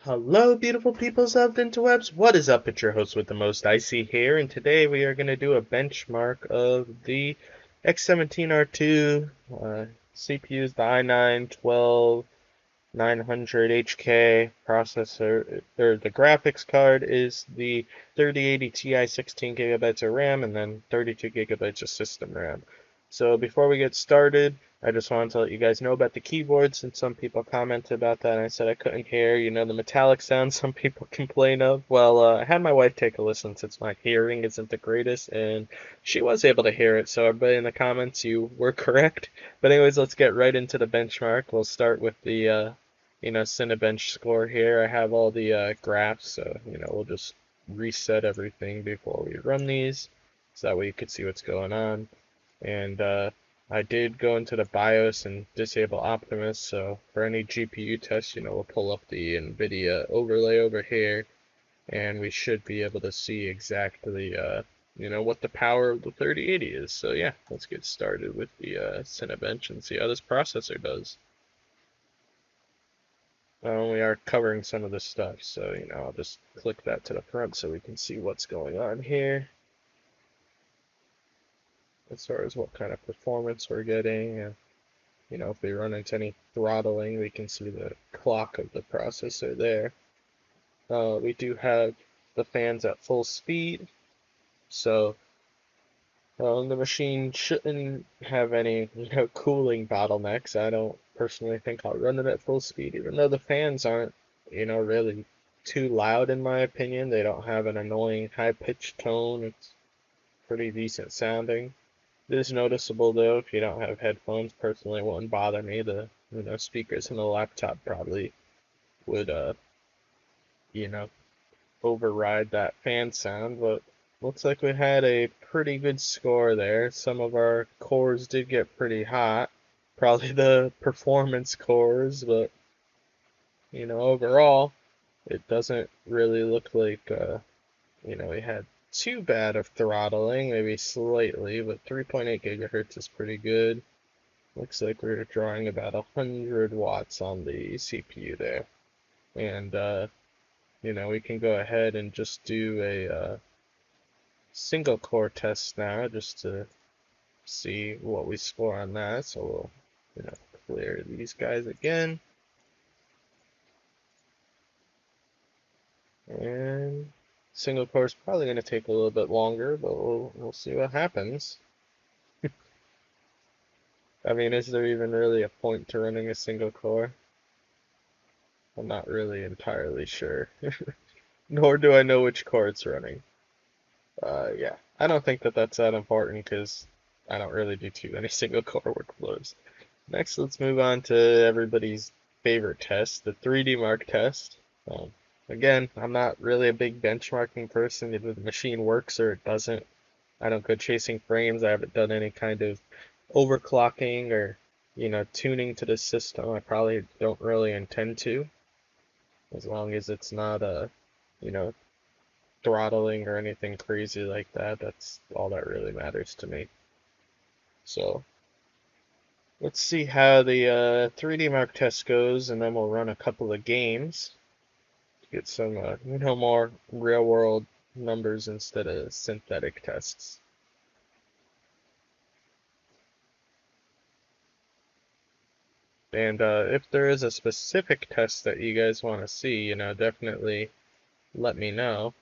Hello, beautiful peoples of the interwebs. What is up? It's your host with the most, Icy here, and today we are going to do a benchmark of the x17 R2 CPUs, the i9 12900HK processor, or the graphics card is the 3080 Ti 16 gigabytes of RAM, and then 32 gigabytes of system RAM. So before we get started, I just wanted to let you guys know about the keyboard, since some people commented about that and I said I couldn't hear, the metallic sound some people complain of. Well, I had my wife take a listen since my hearing isn't the greatest, and she was able to hear it. So everybody in the comments, you were correct. But anyways, let's get right into the benchmark. We'll start with the Cinebench score here. I have all the graphs, so we'll just reset everything before we run these, so that way you can see what's going on. And I did go into the BIOS and disable Optimus, so for any GPU tests, we'll pull up the NVIDIA overlay over here, and we should be able to see exactly, what the power of the 3080 is. So yeah, let's get started with the Cinebench and see how this processor does. We are covering some of this stuff, so I'll just click that to the front so we can see what's going on here as far as what kind of performance we're getting. If we run into any throttling, we can see the clock of the processor there. We do have the fans at full speed, so the machine shouldn't have any cooling bottlenecks. I don't personally think I'll run it at full speed, even though the fans aren't really too loud in my opinion. They don't have an annoying high-pitched tone. It's pretty decent sounding. It is noticeable though if you don't have headphones. Personally, it wouldn't bother me. The speakers in the laptop probably would you know override that fan sound, but looks like we had a pretty good score there. Some of our cores did get pretty hot, probably the performance cores, but overall it doesn't really look like we had too bad of throttling, maybe slightly, but 3.8 gigahertz is pretty good. Looks like we're drawing about 100 watts on the CPU there. And we can go ahead and just do a single core test now just to see what we score on that. So we'll, clear these guys again. And single core is probably going to take a little bit longer, but we'll see what happens. I mean, is there even really a point to running a single core? I'm not really entirely sure. Nor do I know which core it's running. Yeah, I don't think that that's that important because I don't really do too many single core workflows. Next, let's move on to everybody's favorite test, the 3D Mark test. Again, I'm not really a big benchmarking person. Either the machine works or it doesn't. I don't go chasing frames. I haven't done any kind of overclocking or, tuning to the system. I probably don't really intend to, as long as it's not you know, throttling or anything crazy like that. That's all that really matters to me. So let's see how the 3D Mark test goes, and then we'll run a couple of games to get some more real world numbers instead of synthetic tests. And if there is a specific test that you guys want to see, definitely let me know.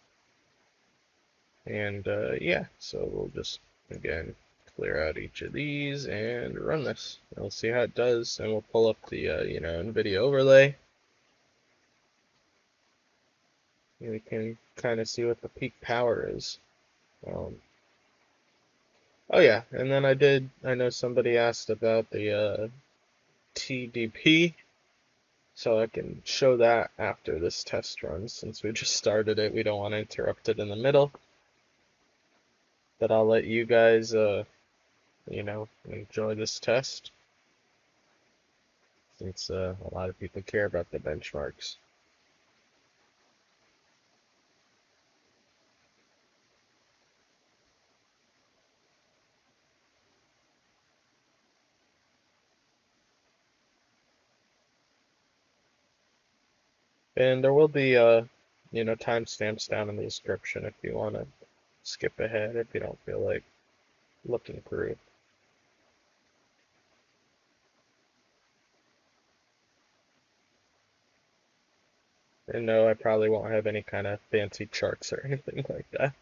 And yeah, so we'll just, again, clear out each of these and run this. We'll see how it does, and we'll pull up the, NVIDIA overlay. And we can kind of see what the peak power is. Oh yeah, and then I know somebody asked about the TDP, so I can show that after this test run, since we just started it. We don't want to interrupt it in the middle. But I'll let you guys, enjoy this test, since a lot of people care about the benchmarks. And there will be timestamps down in the description if you want to skip ahead if you don't feel like looking through. And no, I probably won't have any kind of fancy charts or anything like that.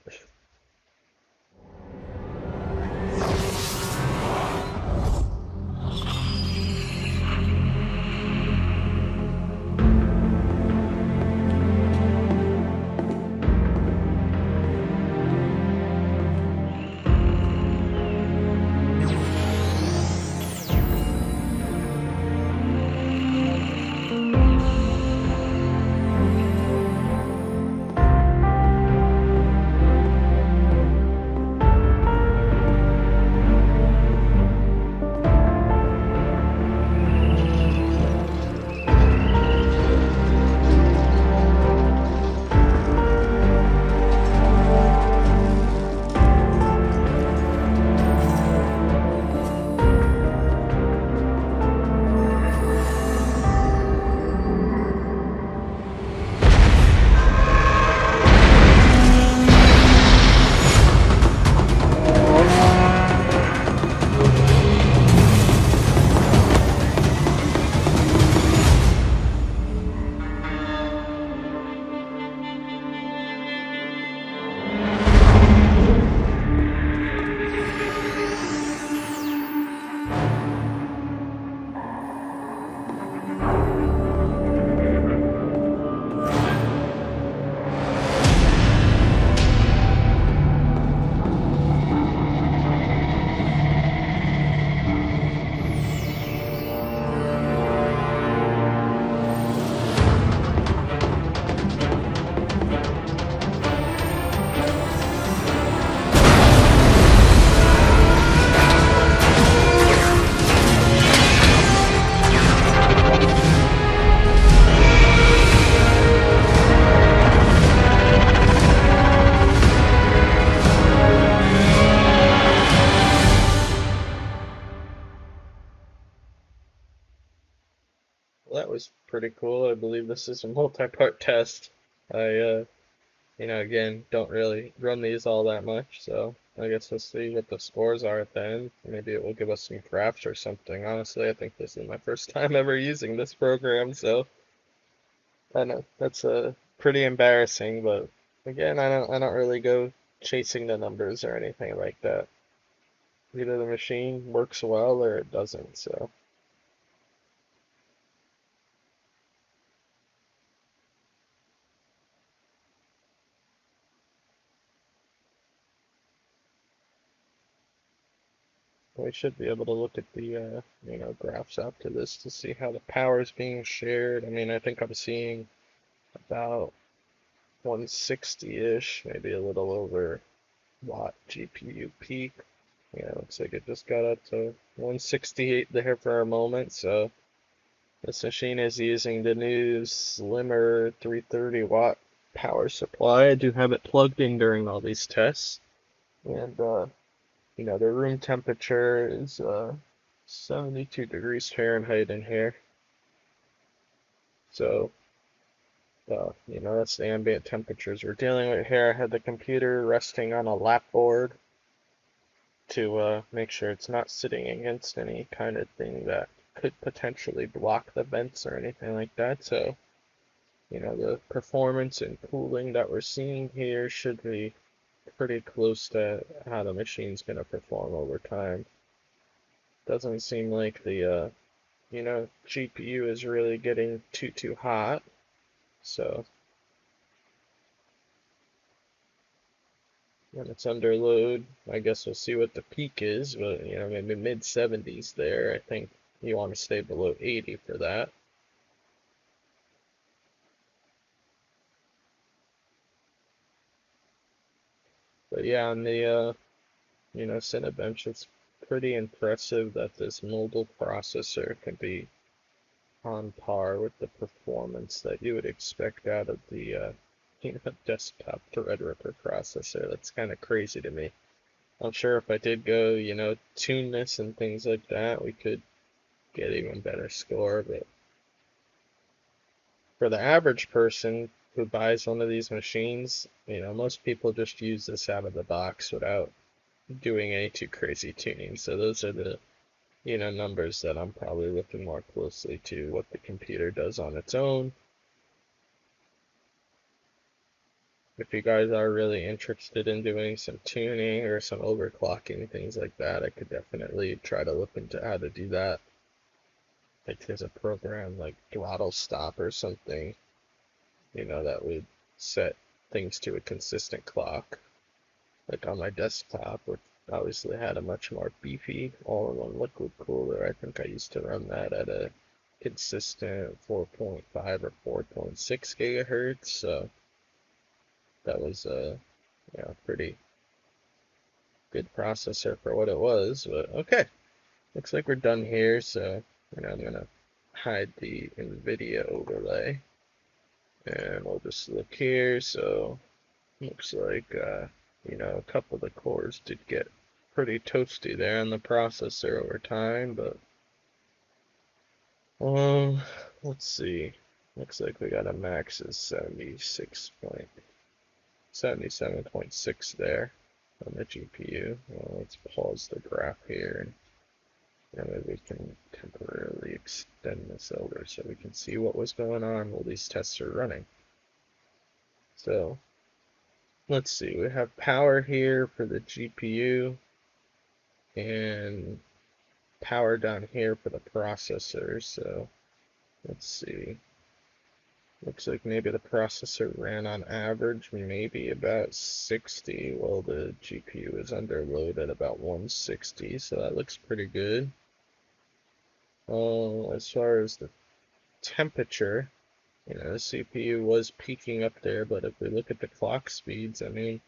Well, that was pretty cool. I believe this is a multi-part test. I, again, don't really run these all that much, so I guess let's see what the scores are at the end. Maybe it will give us some graphs or something. Honestly, I think this is my first time ever using this program, so I know that's pretty embarrassing, but again, I don't really go chasing the numbers or anything like that. Either the machine works well or it doesn't, so. We should be able to look at the graphs after this to see how the power is being shared. I mean, I think I'm seeing about 160-ish, maybe a little over watt GPU peak. Yeah, looks like it just got up to 168 there for a moment. So this machine is using the new slimmer 330 watt power supply. I do have it plugged in during all these tests, and the room temperature is 72 degrees Fahrenheit in here. So, that's the ambient temperatures we're dealing with here. I had the computer resting on a lap board to make sure it's not sitting against any kind of thing that could potentially block the vents or anything like that. So, the performance and cooling that we're seeing here should be pretty close to how the machine's going to perform over time. Doesn't seem like the GPU is really getting too hot. So when it's under load, I guess we'll see what the peak is, but maybe mid 70s there. I think you want to stay below 80 for that. But yeah, on the Cinebench, it's pretty impressive that this mobile processor can be on par with the performance that you would expect out of the desktop Threadripper processor. That's kind of crazy to me. I'm sure if I did go, tune this and things like that, we could get even better score, but for the average person who buys one of these machines, most people just use this out of the box without doing any too crazy tuning. So those are the, numbers that I'm probably looking more closely to what the computer does on its own. If you guys are really interested in doing some tuning or some overclocking, things like that, I could definitely try to look into how to do that. Like there's a program like Throttle Stop or something, that would set things to a consistent clock. Like on my desktop, which obviously had a much more beefy all-in-one liquid cooler. I think I used to run that at a consistent 4.5 or 4.6 gigahertz. So that was a pretty good processor for what it was. But okay, looks like we're done here. So I'm gonna hide the NVIDIA overlay, and we'll just look here. So looks like a couple of the cores did get pretty toasty there on the processor over time, but let's see. Looks like we got a max of 77.6 there on the GPU. Well, let's pause the graph here, and maybe we can temporarily extend this over so we can see what was going on while these tests are running. So let's see, we have power here for the GPU and power down here for the processor. So let's see. Looks like maybe the processor ran on average maybe about 60, while the GPU is under load at about 160, so that looks pretty good. As far as the temperature, the CPU was peaking up there, but if we look at the clock speeds, I mean,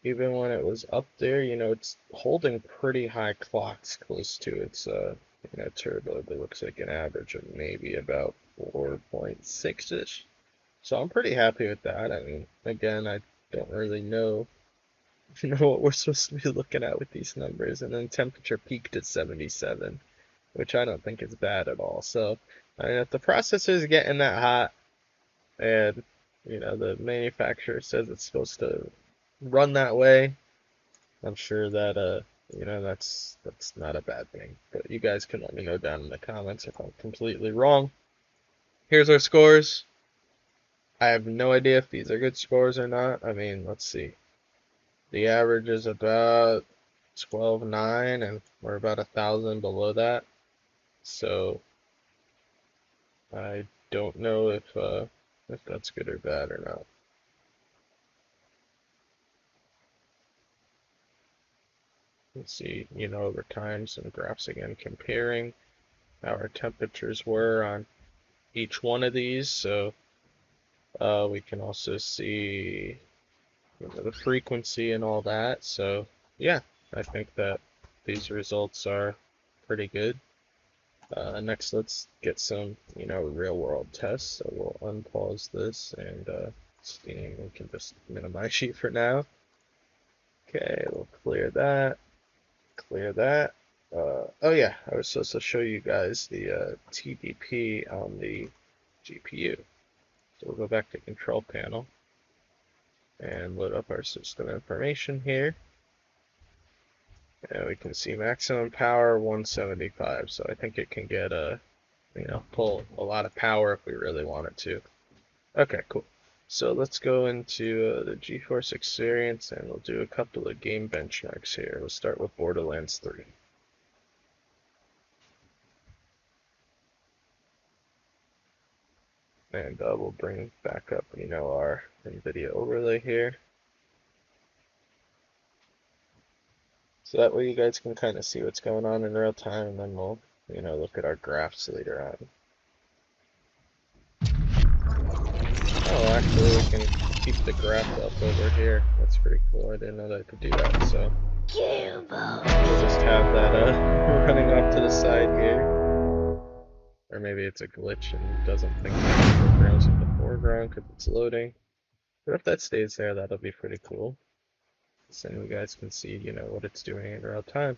even when it was up there, it's holding pretty high clocks close to its, turbo. It looks like an average of maybe about 4.6-ish. So I'm pretty happy with that. I mean, again, I don't really know what we're supposed to be looking at with these numbers. And then temperature peaked at 77, which I don't think is bad at all. So, I mean, if the processor is getting that hot, and the manufacturer says it's supposed to run that way, I'm sure that that's not a bad thing. But you guys can let me know down in the comments if I'm completely wrong. Here's our scores. I have no idea if these are good scores or not. I mean, let's see. The average is about 12.9, and we're about 1,000 below that. So I don't know if that's good or bad or not. Let's see, over time, some graphs again comparing how our temperatures were on each one of these. So we can also see the frequency and all that. So yeah, I think that these results are pretty good. Next, let's get some, real world tests. So we'll unpause this and Steam. We can just minimize you for now. Okay, we'll clear that. Clear that. Oh yeah, I was supposed to show you guys the TDP on the GPU. So we'll go back to Control Panel and load up our system information here. And we can see maximum power 175. So I think it can get pull a lot of power if we really want it to. Okay, cool. So let's go into the GeForce Experience, and we'll do a couple of game benchmarks here. We'll start with Borderlands 3. And we'll bring back up, our NVIDIA overlay here. So that way you guys can kind of see what's going on in real time, and then we'll, look at our graphs later on. Oh, actually, we can keep the graph up over here. That's pretty cool. I didn't know that I could do that. So we'll just have that running off to the side here. Or maybe it's a glitch and doesn't think that the foreground's in the foreground because it's loading. But if that stays there, that'll be pretty cool. So you guys can see, what it's doing in real time.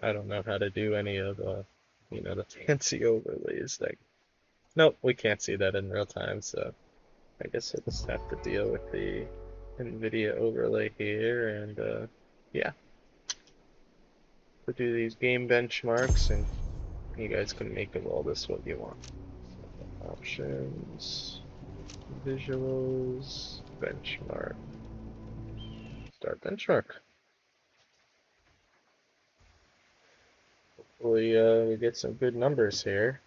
I don't know how to do any of you know, the fancy overlays. Like, nope, we can't see that in real time, so I guess I'll just have to deal with the NVIDIA overlay here, and yeah, we'll do these game benchmarks, and you guys can make of all this what you want. So, options, visuals, benchmark, start benchmark. Hopefully, we get some good numbers here.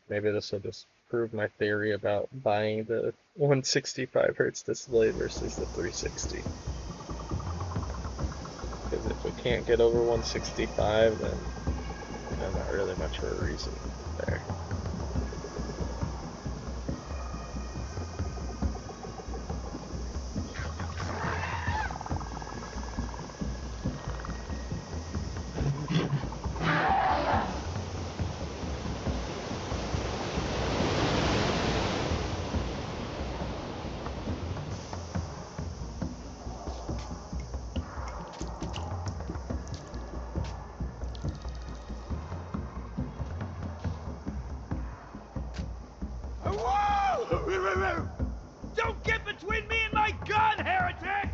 Maybe this will just prove my theory about buying the 165 hertz display versus the 360. Because if we can't get over 165, then not really much of a reason there. Whoa! Don't get between me and my gun, heretic!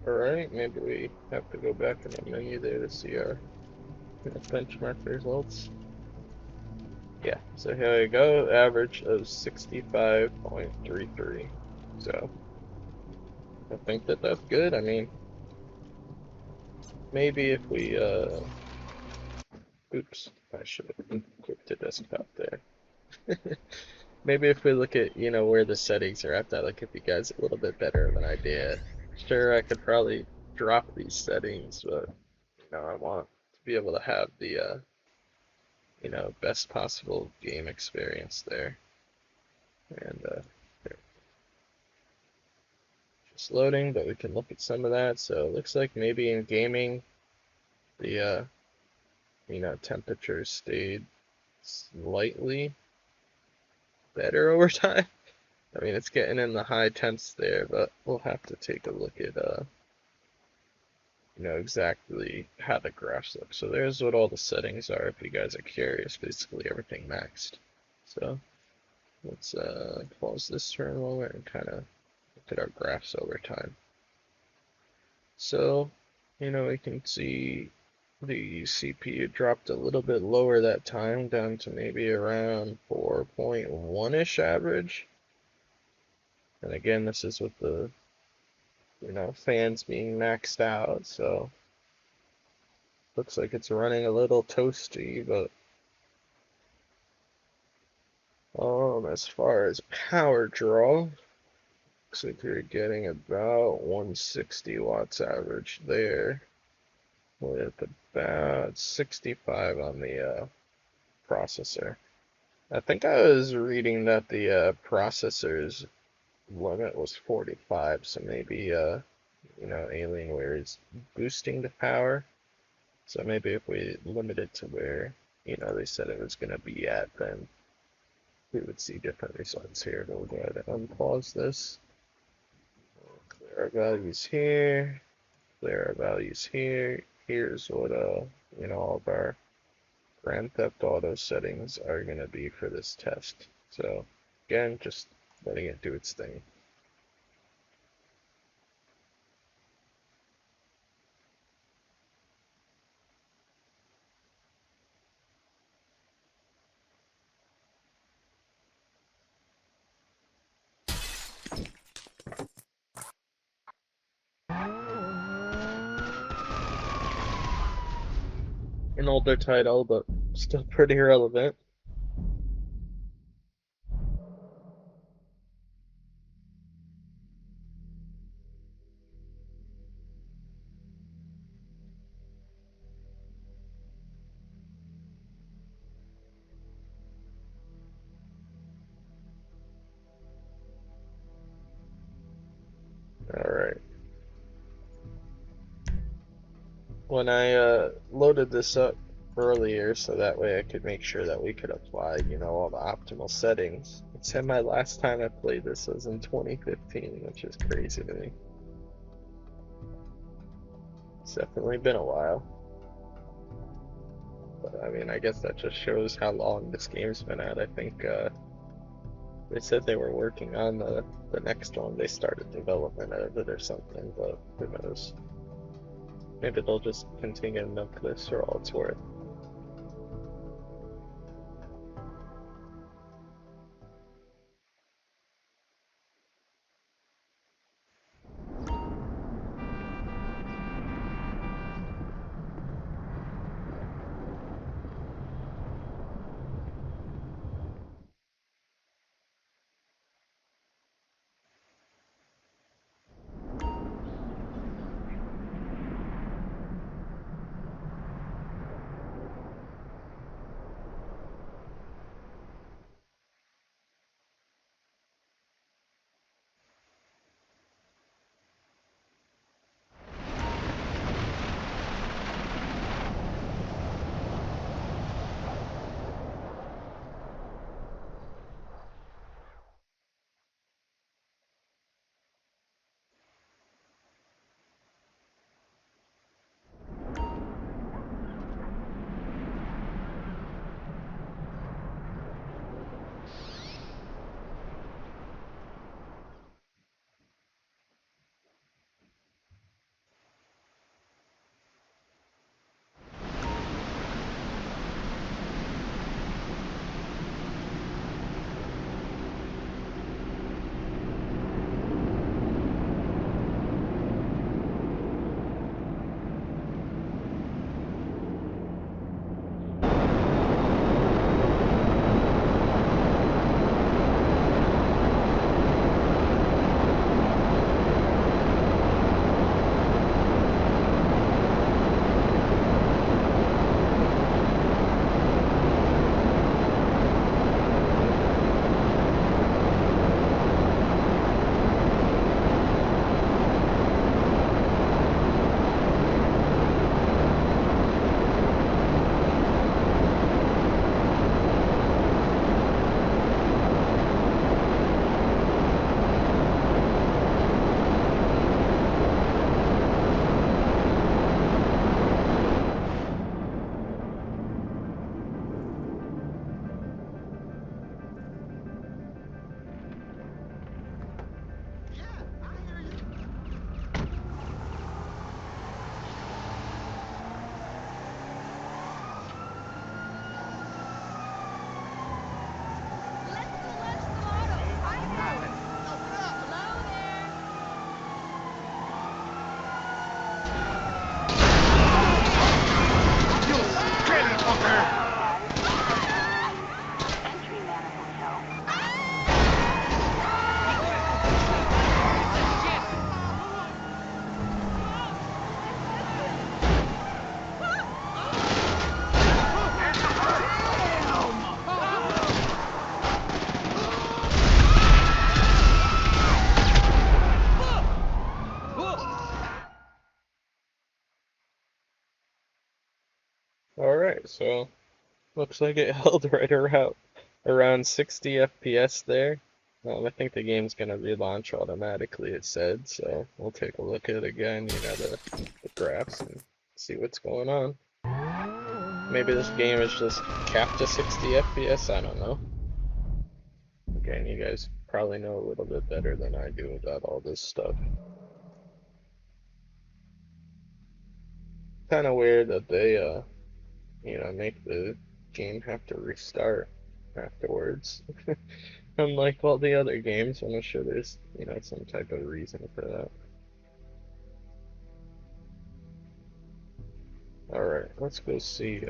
Alright, maybe we have to go back in the menu there to see our benchmark results. Yeah, so here we go, average of 65.33. So, I think that that's good. I mean, maybe if we, oops, I should have clicked the desktop there. Maybe if we look at, where the settings are at, that'll give you guys a little bit better of an idea. Sure, I could probably drop these settings, but, I want to be able to have the, best possible game experience there. And, there. Just loading, but we can look at some of that. So it looks like maybe in gaming, the, temperatures stayed slightly better over time. I mean, it's getting in the high temps there, but we'll have to take a look at, exactly how the graphs look. So there's what all the settings are if you guys are curious. Basically everything maxed. So let's pause this for a moment and kind of look at our graphs over time. So, we can see the CPU dropped a little bit lower that time, down to maybe around 4.1-ish average. And again, this is with the, fans being maxed out, so looks like it's running a little toasty, but as far as power draw, looks like you're getting about 160 watts average there, with about 65 on the processor. I think I was reading that the processor's limit was 45, so maybe Alienware is boosting the power. So maybe if we limit it to where they said it was gonna be at, then we would see different results here. But we'll go ahead and unpause this. We'll clear our values here. Clear our values here. Here's what all of our Grand Theft Auto settings are going to be for this test. So again, just letting it do its thing. An older title, but still pretty relevant. Alright. When I loaded this up earlier so that way I could make sure that we could apply, all the optimal settings, it said my last time I played this was in 2015, which is crazy to me. It's definitely been a while. But I mean, I guess that just shows how long this game's been out. I think they said they were working on the next one. They started development of it or something, but who knows. Maybe they'll just continue to milk this for all it's worth. Alright, so looks like it held right around 60 FPS there. I think the game's gonna relaunch automatically, it said, so we'll take a look at it again, the graphs and see what's going on. Maybe this game is just capped to 60 FPS, I don't know. Again, you guys probably know a little bit better than I do about all this stuff. Kind of weird that they, make the game have to restart afterwards. Unlike all the other games, I'm sure there's, some type of reason for that. Alright, let's go see,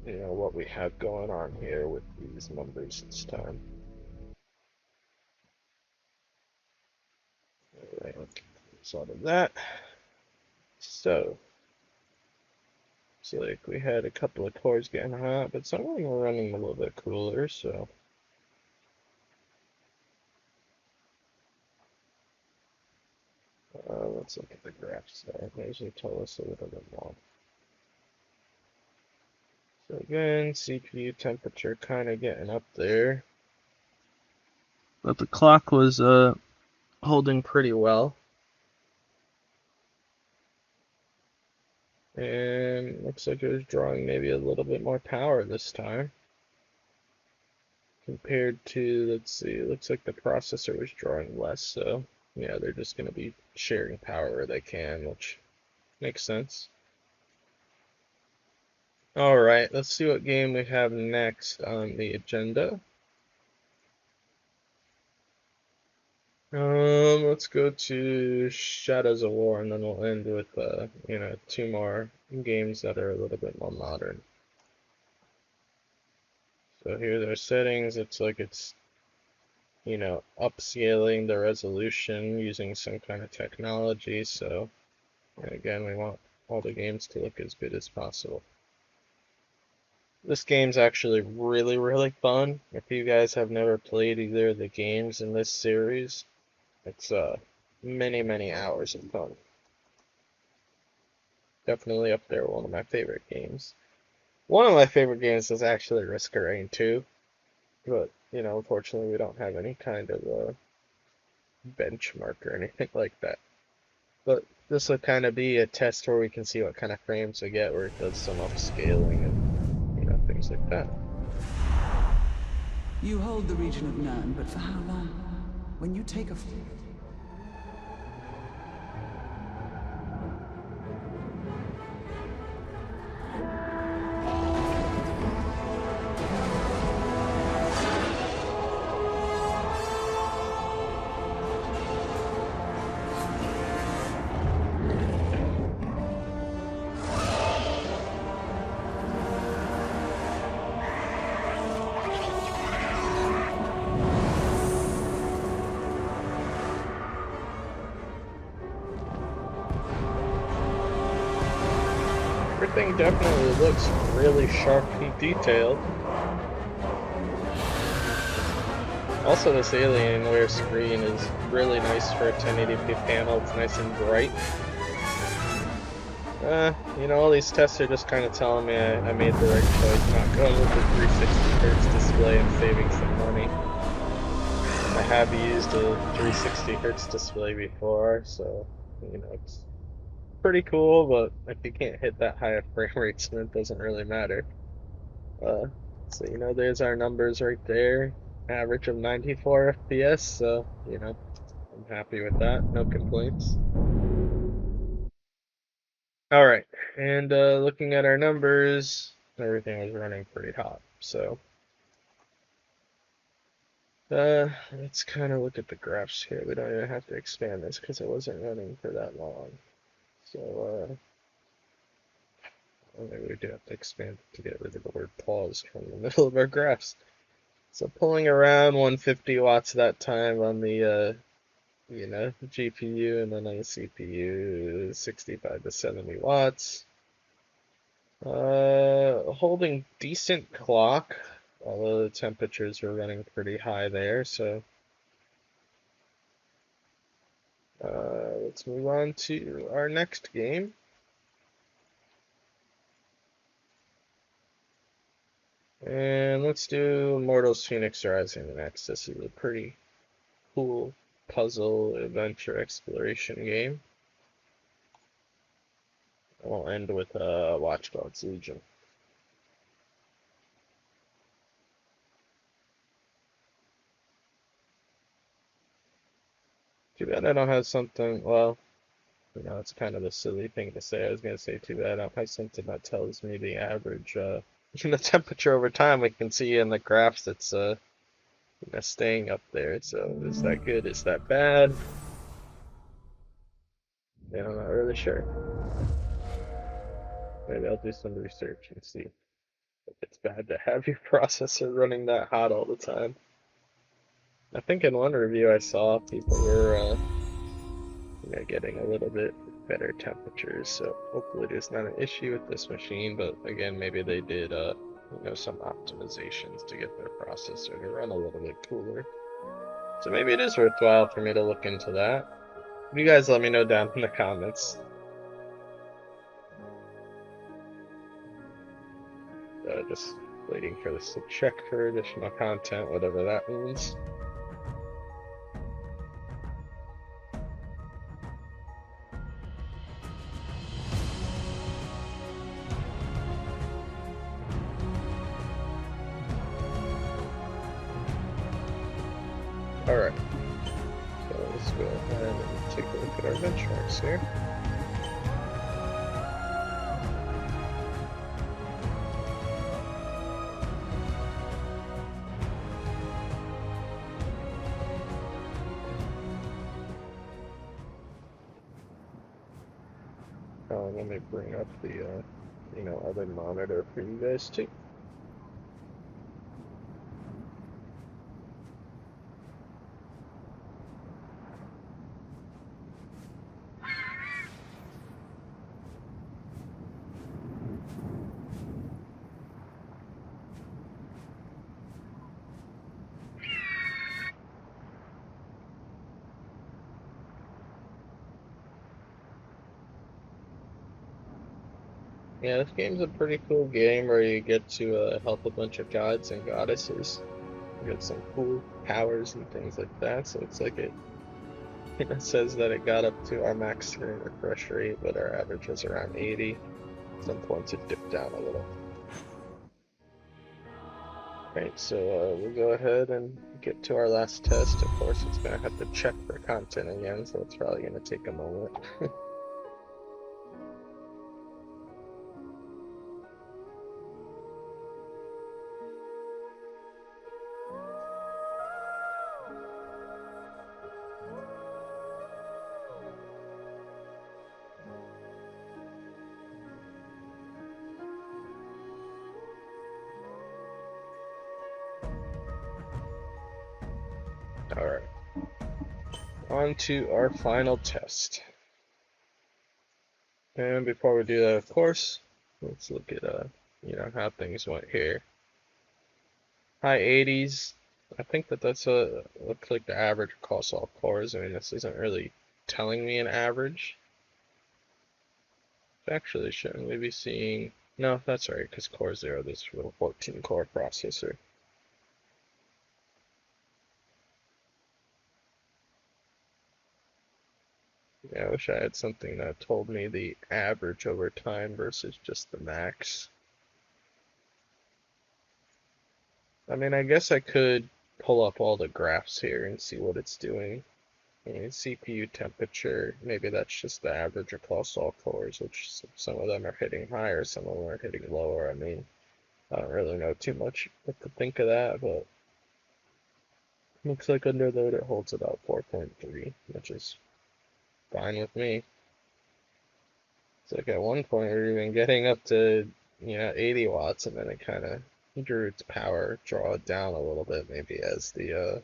what we have going on here with these numbers this time. Alright, sort of that. So, looks like we had a couple of cores getting hot, but some of them were running a little bit cooler, so. Let's look at the graphs there. They usually tell us a little bit more. So again, CPU temperature kind of getting up there. But the clock was holding pretty well. And looks like it was drawing maybe a little bit more power this time. Compared to, let's see, looks like the processor was drawing less, so yeah, they're just going to be sharing power where they can, which makes sense. Alright, let's see what game we have next on the agenda. Let's go to Shadows of War, and then we'll end with, 2 more games that are a little bit more modern. So here's our settings. It's like it's, upscaling the resolution using some kind of technology. So, again, we want all the games to look as good as possible. This game's actually really, really fun. If you guys have never played either of the games in this series, it's many, many hours of fun. Definitely up there, one of my favorite games. One of my favorite games is actually Risk of Rain 2, but, unfortunately we don't have any kind of benchmark or anything like that. But this will kind of be a test where we can see what kind of frames we get, where it does some upscaling and, things like that. You hold the region of Nern, but for how long? When you take a... Everything definitely looks really sharply detailed. Also, this Alienware screen is really nice for a 1080p panel. It's nice and bright. All these tests are just kind of telling me I made the right choice, not going with the 360Hz display and saving some money. I have used a 360Hz display before, so, it's pretty cool, but if you can't hit that high of frame rates, then it doesn't really matter. So, there's our numbers right there. Average of 94 FPS, so, I'm happy with that. No complaints. Alright, and looking at our numbers, everything was running pretty hot, so let's kind of look at the graphs here. We don't even have to expand this because it wasn't running for that long. So, maybe we do have to expand it to get rid of the word pause from the middle of our graphs. So pulling around 150 watts that time on the the GPU, and then on the CPU 65 to 70 watts. Holding decent clock, although the temperatures were running pretty high there, so let's move on to our next game. And let's do Immortals Fenyx Rising next. This is a pretty cool puzzle adventure exploration game. We'll end with Watch Dogs Legion. Too bad I don't have something, well, you know, it's kind of a silly thing to say. I was going to say too bad I don't have something that tells me the average, the temperature over time. We can see in the graphs it's, you know, staying up there. So is that good? Is that bad? Yeah, I'm not really sure. Maybe I'll do some research and see if it's bad to have your processor running that hot all the time. I think in one review I saw people were, you know, getting a little bit better temperatures, so hopefully there's not an issue with this machine, but again, maybe they did, you know, some optimizations to get their processor to run a little bit cooler. So maybe it is worthwhile for me to look into that. You guys let me know down in the comments. Just waiting for this to check for additional content, whatever that means. Alright, so let's go ahead and take a look at our benchmarks here. Let me bring up the, you know, other monitor for you guys too. Yeah, this game's a pretty cool game where you get to help a bunch of gods and goddesses. You get some cool powers and things like that, so it's like it says that it got up to our max screen refresh rate, but our average was around 80. At some points it dipped down a little. Right, so we'll go ahead and get to our last test. Of course, it's going to have to check for content again, so it's probably going to take a moment. Alright, on to our final test. And before we do that, of course, let's look at you know, how things went here. High 80s. I think that's looks like the average across all cores. I mean, this isn't really telling me an average. Actually, shouldn't we be seeing? No, that's right, because Core 0, this is a 14 core processor. Yeah, I wish I had something that told me the average over time versus just the max. I mean, I guess I could pull up all the graphs here and see what it's doing. I mean, CPU temperature, maybe that's just the average across all cores, which some of them are hitting higher, some of them are hitting lower. I mean, I don't really know too much what to think of that, but looks like under load it holds about 4.3, which is fine with me. It's like at one point we were even getting up to, you know, 80 watts, and then it kind of drew its power, draw it down a little bit, maybe as the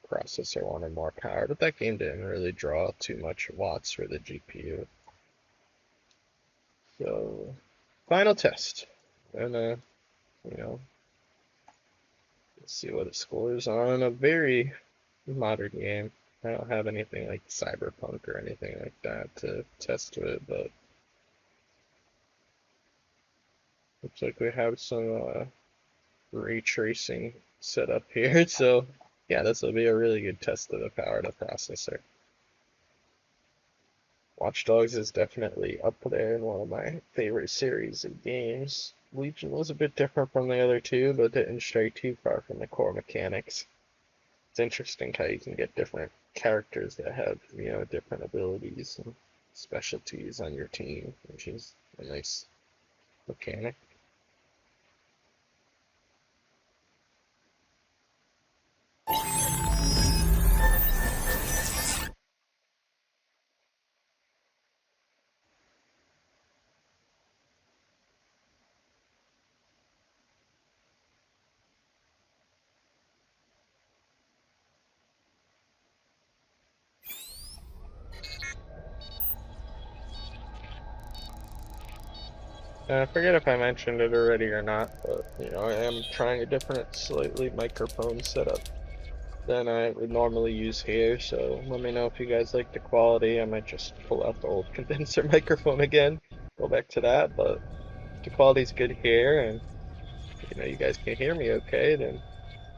processor wanted more power, but that game didn't really draw too much watts for the GPU. So, final test. And, you know, let's see what it scores on a very modern game. I don't have anything like Cyberpunk or anything like that to test with, but looks like we have some ray tracing set up here. So, yeah, this will be a really good test of the power of the processor. Watch Dogs is definitely up there in one of my favorite series of games. Legion was a bit different from the other two, but didn't stray too far from the core mechanics. It's interesting how you can get different characters that have, different abilities and specialties on your team, which is a nice mechanic. I forget if I mentioned it already or not, but I am trying a different, slightly microphone setup than I would normally use here. So let me know if you guys like the quality. I might just pull out the old condenser microphone again, go back to that. But if the quality's good here, and you guys can hear me okay, then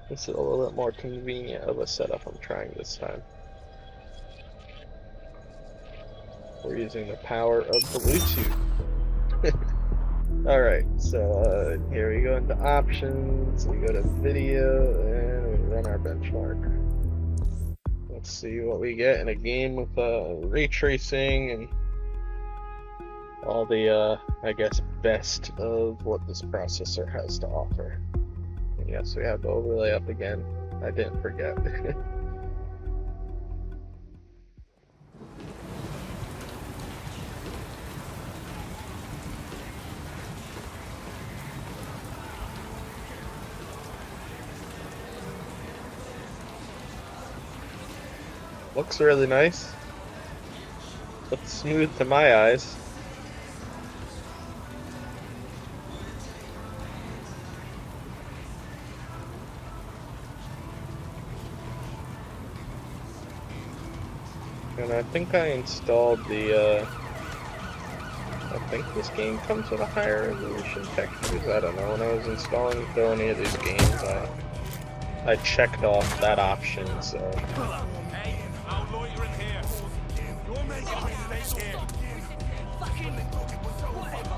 this is a little bit more convenient of a setup I'm trying this time. We're using the power of Bluetooth. Alright, so here we go into options, we go to video, and we run our benchmark. Let's see what we get in a game with ray tracing and all the, I guess, best of what this processor has to offer. And yes, we have the overlay up again. I didn't forget. Looks really nice. Looks smooth to my eyes. And I think I installed I think this game comes with a higher resolution textures. I don't know. When I was installing any of these games, I checked off that option, so. Hey, I'll loiter in here. You're making a mistake here. Fucking whatever.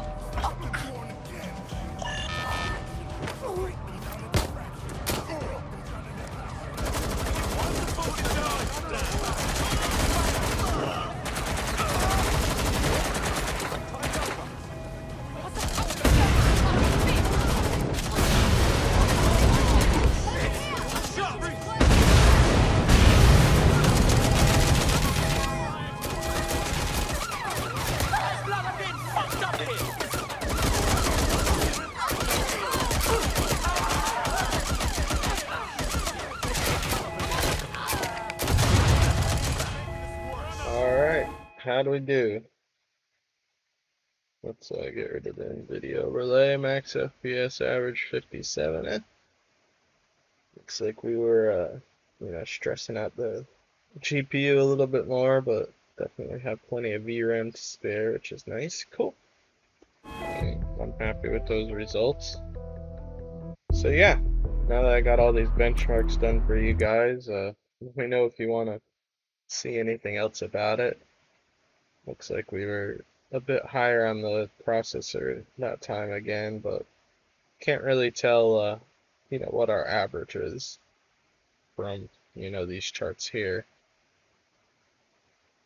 How do we do? Let's get rid of the video relay. Max FPS average 57. Looks like we were, stressing out the GPU a little bit more, but definitely have plenty of VRAM to spare, which is nice. Cool. I'm happy with those results. So yeah, now that I got all these benchmarks done for you guys, let me know if you want to see anything else about it. Looks like we were a bit higher on the processor that time again, but can't really tell, what our average is from, these charts here.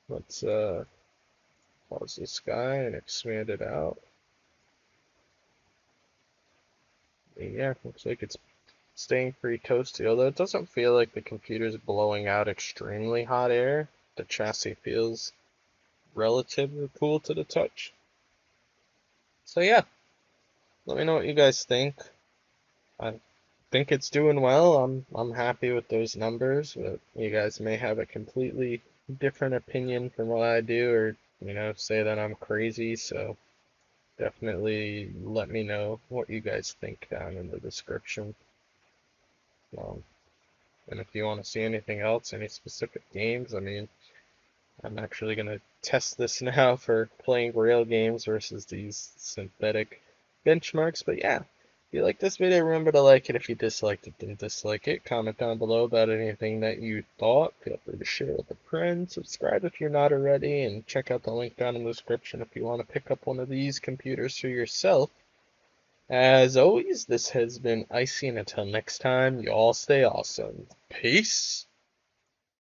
Let's pause this guy and expand it out. Yeah, looks like it's staying pretty toasty, although it doesn't feel like the computer's blowing out extremely hot air. The chassis feels relatively cool to the touch. So yeah, let me know what you guys think. I think it's doing well. I'm happy with those numbers, but you guys may have a completely different opinion from what I do, or say that I'm crazy. So definitely let me know what you guys think down in the description. And if you want to see anything else, any specific games, I'm actually going to test this now for playing real games versus these synthetic benchmarks. But yeah, If you like this video, remember to like it. If you disliked it, then dislike it. Comment down below about anything that you thought. Feel free to share with a friend. Subscribe if you're not already, and check out the link down in the description if you want to pick up one of these computers for yourself. As always, this has been Icy, and until next time, you all stay awesome. Peace!